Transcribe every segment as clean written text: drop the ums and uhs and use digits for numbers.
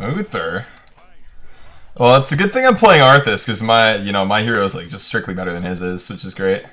Uther. Well, it's a good thing I'm playing Arthas, because my hero is like just strictly better than his is, which is great.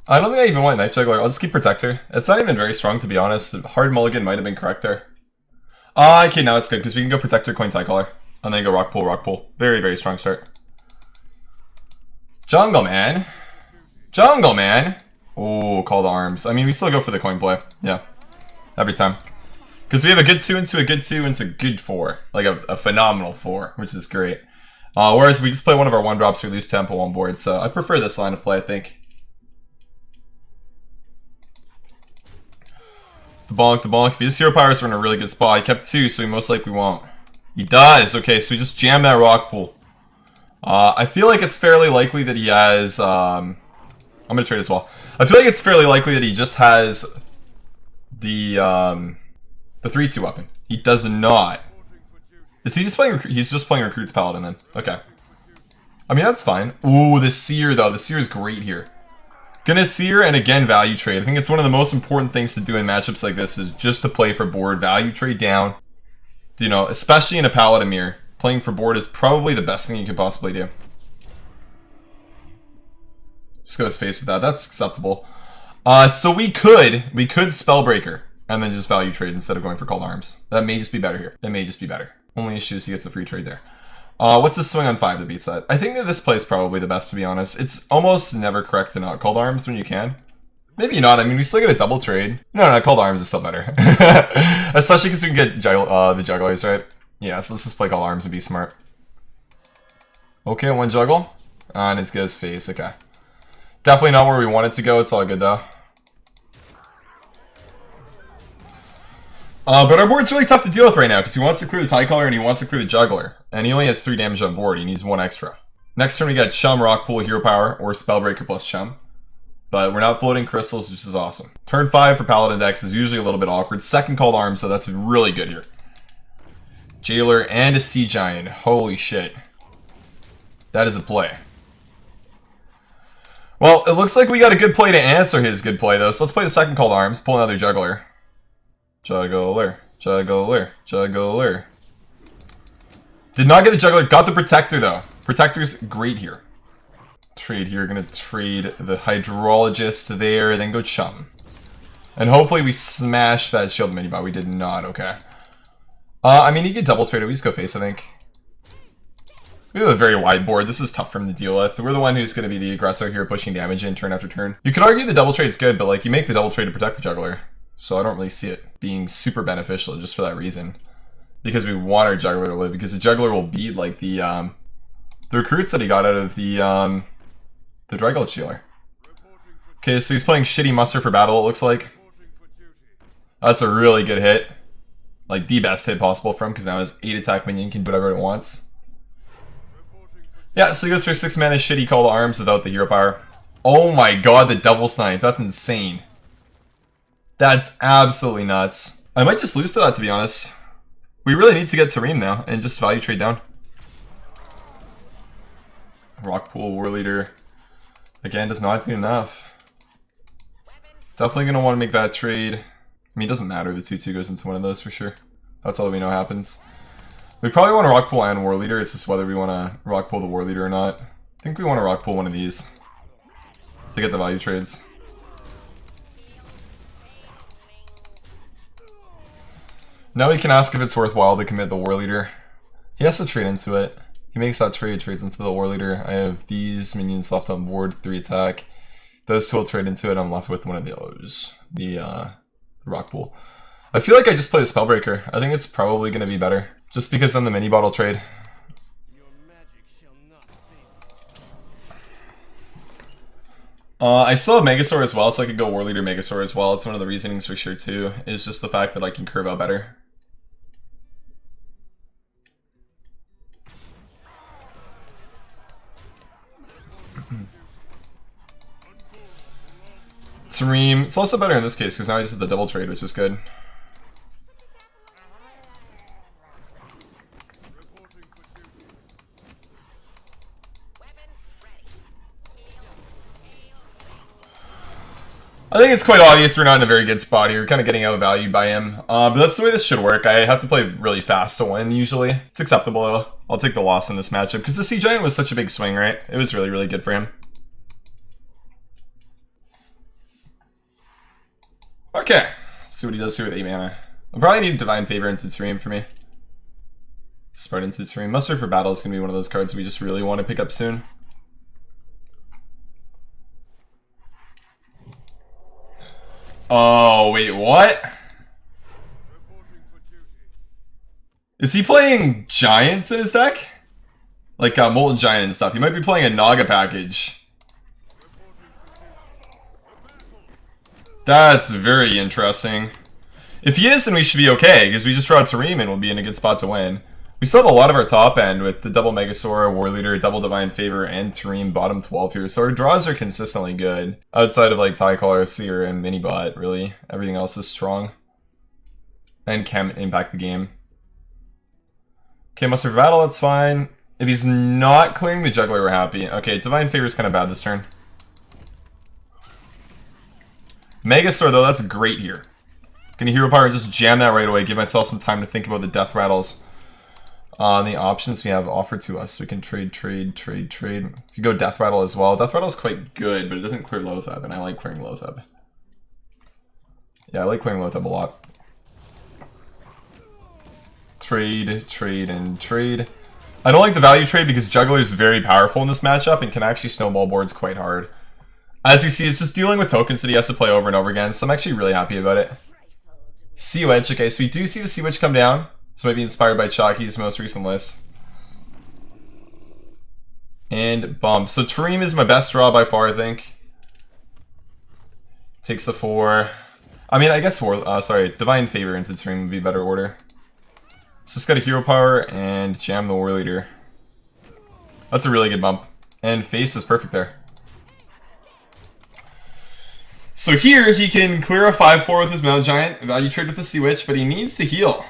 I don't think I even want Knife Juggler. I'll just keep Protector. It's not even very strong, to be honest. Hard Mulligan might have been correct there. Okay, now it's good, because we can go Protector, Coin Tie Collar. And then go Rock Pool, Rock Pool. Very, very strong start. Jungle Man. Jungle Man. Oh, Call to Arms. I mean, we still go for the coin play. Yeah. Every time. Because we have a good 2 into a good 2 into a good 4. Like a phenomenal 4, which is great. Whereas if we just play one of our 1-drops, we lose tempo on board. So I prefer this line of play, I think. The bonk, the bonk. If his hero powers are in a really good spot, he kept 2, so he most likely won't. He does. Okay, so we just jam that Rock Pool. I feel like it's fairly likely that he has... I'm going to trade as well. I feel like it's fairly likely that he just has the 3-2 weapon. He does not. Is he just playing... He's just playing Recruit's Paladin then. Okay. I mean, that's fine. Ooh, the Seer, though. The Seer is great here. Gonna Seer and again value trade. I think it's one of the most important things to do in matchups like this is just to play for board, value trade down. You know, especially in a Paladin mirror, playing for board is probably the best thing you could possibly do. Just go his face with that. That's acceptable. So we could Spellbreaker and then just value trade instead of going for Call to Arms. That may just be better here. It may just be better. Only issue is he gets a free trade there. What's the swing on 5 that beats that? I think that this play is probably the best, to be honest. It's almost never correct to not Call to Arms when you can. Maybe not. I mean, we still get a double trade. No, Call to Arms is still better. Especially because we can get the jugglers, right? Yeah, so let's just play Call to Arms and be smart. Okay, 1 juggle. And it's goes face, okay. Definitely not where we want it to go. It's all good, though. But our board's really tough to deal with right now, because he wants to clear the Tie Collar and he wants to clear the Juggler. And he only has 3 damage on board. He needs 1 extra. Next turn we got Chum, Rock Pool, Hero Power, or Spellbreaker plus Chum. But we're not floating crystals, which is awesome. Turn 5 for Paladin decks is usually a little bit awkward. Second Call to Arms, so that's really good here. Jailer and a Sea Giant. Holy shit. That is a play. Well, it looks like we got a good play to answer his good play, though. So let's play the second Call to Arms. Pull another Juggler. Juggler. Juggler. Juggler. Did not get the Juggler. Got the Protector, though. Protector's great here. Trade here. Gonna trade the Hydrologist there, then go Chum. And hopefully we smash that Shield mini bot. We did not. Okay. I mean, he could double trade it. We just go face, I think. We have a very wide board. This is tough for him to deal with. We're the one who's going to be the aggressor here, pushing damage in turn after turn. You could argue the double trade's good, but like you make the double trade to protect the Juggler. So I don't really see it being super beneficial just for that reason. Because we want our Juggler to live. Because the Juggler will beat like the recruits that he got out of the Dreadgult Stealer. Okay, so he's playing shitty muster for battle, it looks like. That's a really good hit. Like the best hit possible for him, because now his 8 attack minion can do whatever it wants. Yeah, so he goes for 6 mana shitty Call to Arms without the hero power. Oh my god, the double snipe. That's insane. That's absolutely nuts. I might just lose to that, to be honest. We really need to get Tareem now and just value trade down. Rock Pool, War Leader. Again, does not do enough. Definitely going to want to make that trade. I mean, it doesn't matter. The 2-2 goes into one of those for sure. That's all we know happens. We probably want to Rock Pool and War Leader. It's just whether we want to Rock Pool the War Leader or not. I think we want to Rock Pool one of these to get the value trades. Now we can ask if it's worthwhile to commit the War Leader. He has to trade into it. He makes that trade, trades into the War Leader. I have these minions left on board, 3 attack. Those 2 will trade into it. I'm left with one of those. The Rock Pool. I feel like I just play the Spellbreaker. I think it's probably going to be better. Just because then the mini bottle trade. I still have Megasaur as well, so I could go War Leader Megasaur as well. It's one of the reasonings for sure too. Is just the fact that I can curve out better. Tareem. It's also better in this case because now I just have the double trade, which is good. I think it's quite obvious we're not in a very good spot here. We're kind of getting outvalued by him. But that's the way this should work. I have to play really fast to win, usually. It's acceptable, though. I'll take the loss in this matchup, because the Sea Giant was such a big swing, right? It was really, really good for him. Okay. Let's see what he does here with 8 mana. I'll probably need Divine Favor into Terrain for me. Spread into Terrain. Muster for Battle is going to be one of those cards we just really want to pick up soon. Oh, wait, what? Is he playing Giants in his deck? Like Molten Giant and stuff. He might be playing a Naga package. That's very interesting. If he is, then we should be okay, because we just draw Tareem and we'll be in a good spot to win. We still have a lot of our top end with the double Megasaur, War Leader, double Divine Favor, and Tareem bottom 12 here. So our draws are consistently good. Outside of like Tycaller, Seer, and Minibot, really. Everything else is strong. And can impact the game. Okay, Muster for Battle, that's fine. If he's not clearing the Juggler, we're happy. Okay, Divine Favor is kind of bad this turn. Megasaur, though, that's great here. Gonna Hero Power and just jam that right away. Give myself some time to think about the Death Rattles. The options we have offered to us. We can trade. If you go Death Rattle as well. Death Rattle is quite good, but it doesn't clear Loatheb, and I like clearing Loatheb. Yeah, I like clearing Loatheb a lot. Trade. I don't like the value trade because Juggler is very powerful in this matchup and can actually snowball boards quite hard. As you see, it's just dealing with tokens that he has to play over and over again, so I'm actually really happy about it. Sea Wedge, okay, so we do see the Sea Wedge come down. So maybe inspired by Chalky's most recent list. And Bump. So Tareem is my best draw by far, I think. Takes the 4. I mean, I guess Divine Favor into Tareem would be better order. So it's got a Hero Power and jam the War Leader. That's a really good bump. And Face is perfect there. So here, he can clear a 5-4 with his Mountain Giant, value trade with the Sea Witch, but he needs to heal.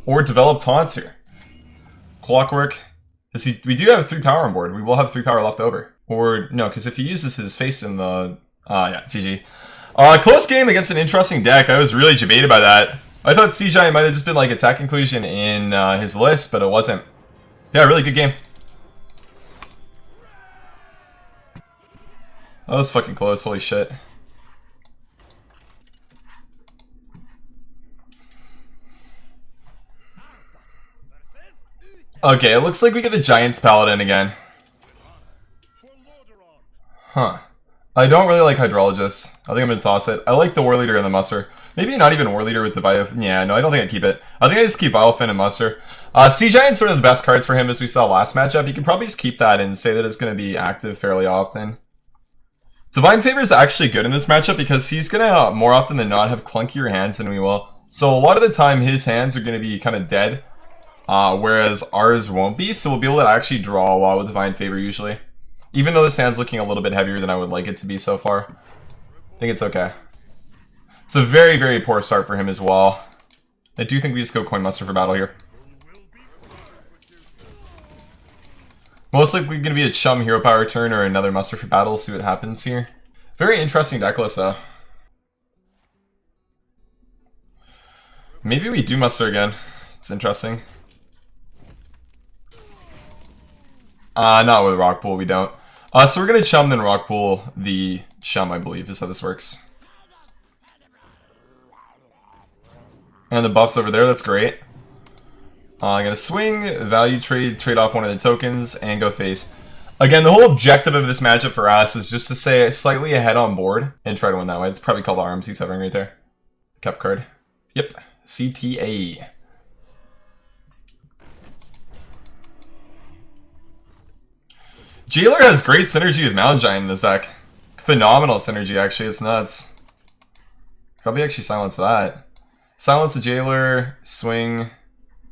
Or develop taunts here. Clockwork. We do have 3 power on board. We will have 3 power left over. Or, no, because if he uses his face in the... yeah, GG. Close game against an interesting deck. I was really debated by that. I thought Sea Giant might have just been like attack inclusion in his list, but it wasn't. Yeah, really good game. That was fucking close, holy shit. Okay, it looks like we get the Giants Paladin again. Huh. I don't really like Hydrologist. I think I'm gonna toss it. I like the War Leader and the Muster. Maybe not even War Leader with the Viofin. Yeah, no, I don't think I'd keep it. I think I just keep Viofin and Muster. Sea Giant's sort of the best cards for him as we saw last matchup. You can probably just keep that and say that it's gonna be active fairly often. Divine Favor is actually good in this matchup because he's gonna, more often than not, have clunkier hands than we will. So a lot of the time, his hands are gonna be kind of dead. Whereas ours won't be, so we'll be able to actually draw a lot with Divine Favor usually. Even though this hand's looking a little bit heavier than I would like it to be so far. I think it's okay. It's a very, very poor start for him as well. I do think we just go Coin Muster for Battle here. Most likely going to be a Chum Hero Power turn or another Muster for Battle. See what happens here. Very interesting deck list though. Maybe we do Muster again. It's interesting. Not with Rock Pool, we don't. So we're gonna Chum then Rock Pool the Chum, I believe, is how this works. And the buff's over there, that's great. I'm gonna swing, value trade off one of the tokens, and go face. Again, the whole objective of this matchup for us is just to stay slightly ahead on board and try to win that way. It's probably called Arms he's hovering right there. Cap card. Yep, CTA. Jailer has great synergy with Mountain Giant in this deck. Phenomenal synergy, actually. It's nuts. Probably actually silence that. Silence the Jailer, swing,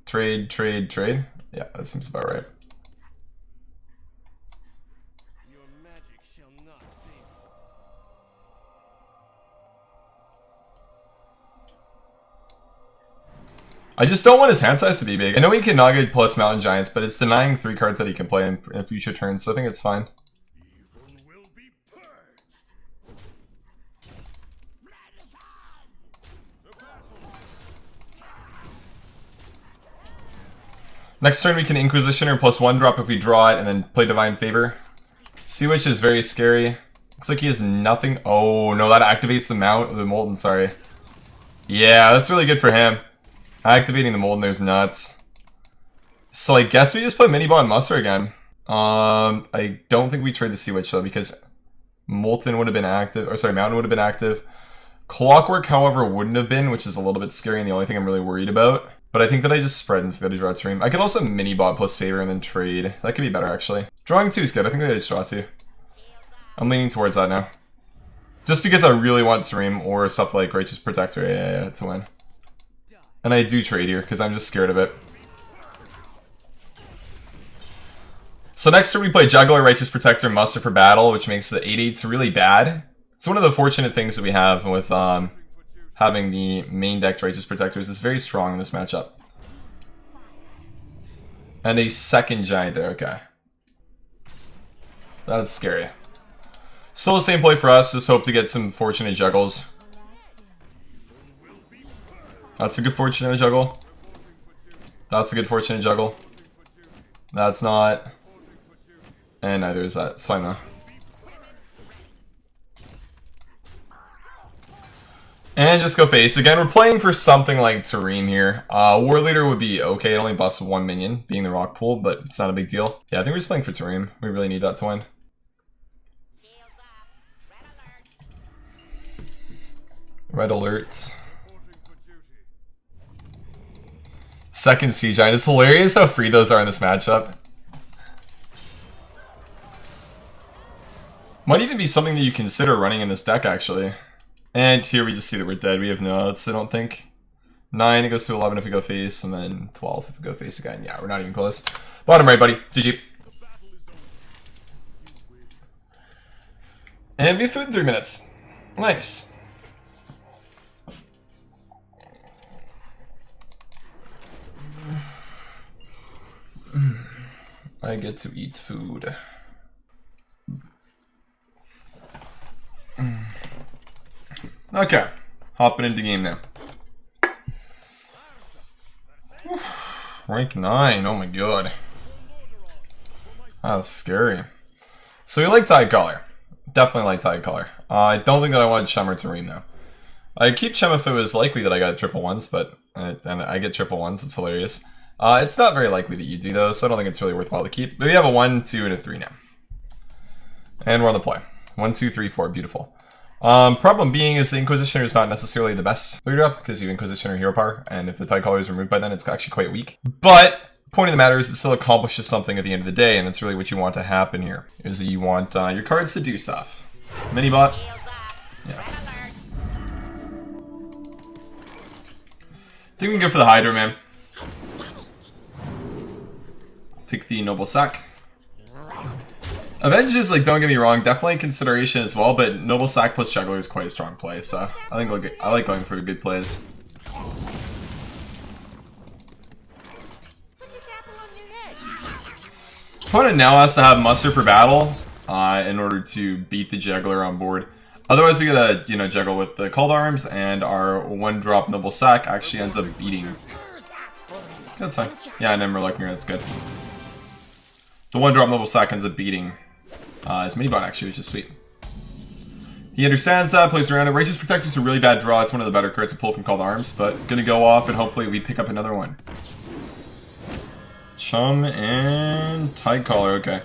trade. Yeah, that seems about right. Your magic shall not save. I just don't want his hand size to be big. I know he can Naga plus Mountain Giants, but it's denying 3 cards that he can play in future turns, so I think it's fine. Next turn we can Inquisitioner plus 1 drop if we draw it and then play Divine Favor. Sea Witch is very scary. Looks like he has nothing. Oh no, that activates the Molten, sorry. Yeah, that's really good for him. Activating the Molten there's nuts. So I guess we just play Minibot and Muster again. I don't think we trade the Sea Witch though because Molten would have been active, or sorry, Mountain would have been active. Clockwork, however, wouldn't have been, which is a little bit scary and the only thing I'm really worried about. But I think that I just spread instead of draw 2. I could also Minibot plus Favor and then trade. That could be better actually. Drawing 2 is good. I think I just draw 2. I'm leaning towards that now. Just because I really want Tareem or stuff like Righteous Protector, yeah, to win. And I do trade here because I'm just scared of it. So next turn we play Juggler, Righteous Protector, Muster for battle, which makes the 8/8s really bad. It's one of the fortunate things that we have with having the main decked Righteous Protectors. It's very strong in this matchup. And a second Giant there, okay. That's scary. Still the same play for us, just hope to get some fortunate juggles. That's a good fortunate juggle. That's a good fortunate juggle. That's not. And neither is that. It's fine though. And just go face. Again, we're playing for something like Tareem here. War Leader would be okay. It only buffs 1 minion, being the rock pool, but it's not a big deal. Yeah, I think we're just playing for Tareem. We really need that to win. Red alert. Second Sea Giant. It's hilarious how free those are in this matchup. Might even be something that you consider running in this deck, actually. And here we just see that we're dead. We have no outs, I don't think. 9, it goes to 11 if we go face, and then 12 if we go face again. Yeah, we're not even close. Bottom right, buddy. GG. And we have food in 3 minutes. Nice. I get to eat food. Okay, hopping into game now. Rank 9, oh my god. That was scary. So we like Tide Caller. Definitely like Tide Caller. I don't think that I want Chem or Tareem though. I keep Chem if it was likely that I got triple 1s, but and I get triple 1s, it's hilarious. It's not very likely that you do though, so I don't think it's really worthwhile to keep. But we have a 1, 2, and a 3 now. And we're on the play. 1, 2, 3, 4, beautiful. Problem being is the Inquisitioner is not necessarily the best 3-drop because you Inquisitioner hero power, and if the Tide Caller is removed by then, it's actually quite weak. But point of the matter is it still accomplishes something at the end of the day, and that's really what you want to happen here, is that you want your cards to do stuff. Minibot. Yeah. I think we can go for the Hydra, man. Take the Noble Sack. Avenge is, like, don't get me wrong, definitely a consideration as well, but Noble Sack plus Juggler is quite a strong play, so I think I like going for good plays. Opponent now has to have Muster for battle in order to beat the Juggler on board. Otherwise, we gotta, you know, juggle with the Called Arms, and our 1-drop Noble Sack actually ends up beating. That's fine. Yeah, and then Murloc mirror, that's good. The 1-drop Noble Sack ends up beating his Minibot, actually, which is sweet. He understands that, plays around it. Righteous Protector is a really bad draw. It's one of the better cards to pull from Called Arms, but gonna go off, and hopefully we pick up another one. Chum and Tide Caller, okay.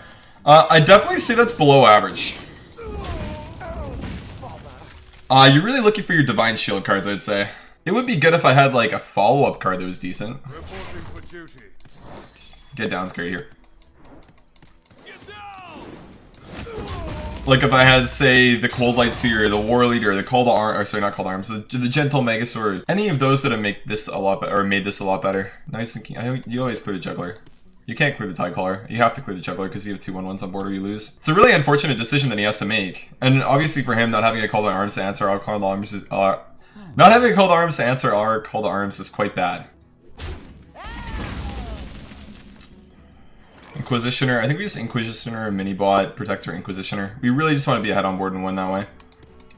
I definitely say that's below average. You're really looking for your Divine Shield cards, I'd say. It would be good if I had, like, a follow-up card that was decent. Get down, scary here. Like if I had, say, the Cold Light Seer, the War Leader, the Call to Arms, or sorry, not Call to Arms, the Gentle Megasaur, any of those that have make this a lot better, or made this a lot better. Nice thinking. You always clear the Juggler. You can't clear the Tide Caller. You have to clear the Juggler because you have 2 1-1s on board or you lose. It's a really unfortunate decision that he has to make. And obviously for him, not having a Call to Arms to answer our Call to Arms is not having a Call to Arms to answer our Call to Arms is quite bad. Inquisitioner. I think we just Inquisitioner, Minibot, Protector, Inquisitioner. We really just want to be ahead on board and win that way.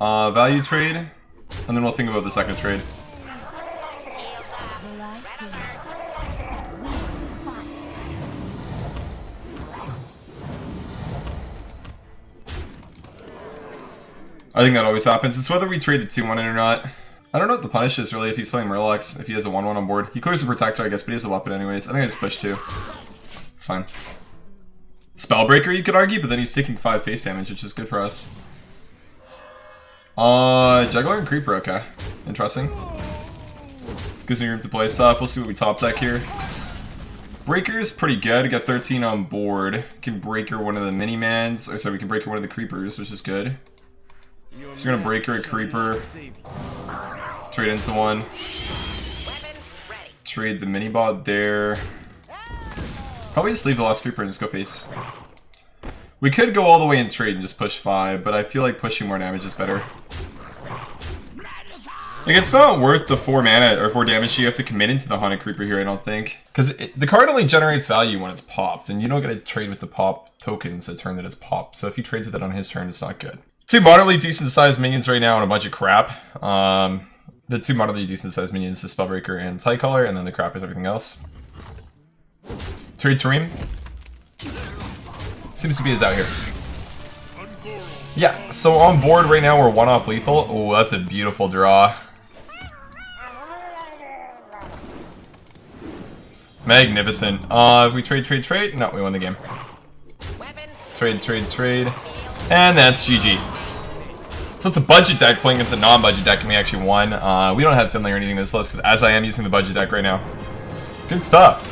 Value trade, and then we'll think about the second trade. I think that always happens. It's whether we trade the 2-1 in or not. I don't know what the punish is really if he's playing Murlocs, if he has a 1-1 on board. He clears the Protector, I guess, but he has a weapon anyways. I think I just push 2. It's fine. Spellbreaker, you could argue, but then he's taking 5 face damage, which is good for us. Juggler and Creeper, okay. Interesting. Gives me room to play stuff. We'll see what we top deck here. Breaker is pretty good. Got 13 on board. Can Breaker one of the mini-mans. Or sorry, we can Breaker one of the Creepers, which is good. So we're gonna Breaker a Creeper. Trade into one. Trade the mini-bot there. Probably just leave the last Creeper and just go face. We could go all the way and trade and just push 5, but I feel like pushing more damage is better. Like, it's not worth the 4 mana or 4 damage you have to commit into the Haunted Creeper here, I don't think. Because the card only generates value when it's popped, and you don't get to trade with the pop tokens a turn that is popped. So if he trades with it on his turn, it's not good. 2 moderately decent sized minions right now and a bunch of crap. The 2 moderately decent sized minions is Spellbreaker and Tycaller, and then the crap is everything else. Trade Tareem. Seems to be his out here. Yeah, so on board right now we're 1 off lethal. Oh, that's a beautiful draw. Magnificent. If we trade, no, we won the game. Trade. And that's GG. So it's a budget deck playing against a non-budget deck, and we actually won. We don't have Finley or anything this list, because as I am using the budget deck right now. Good stuff.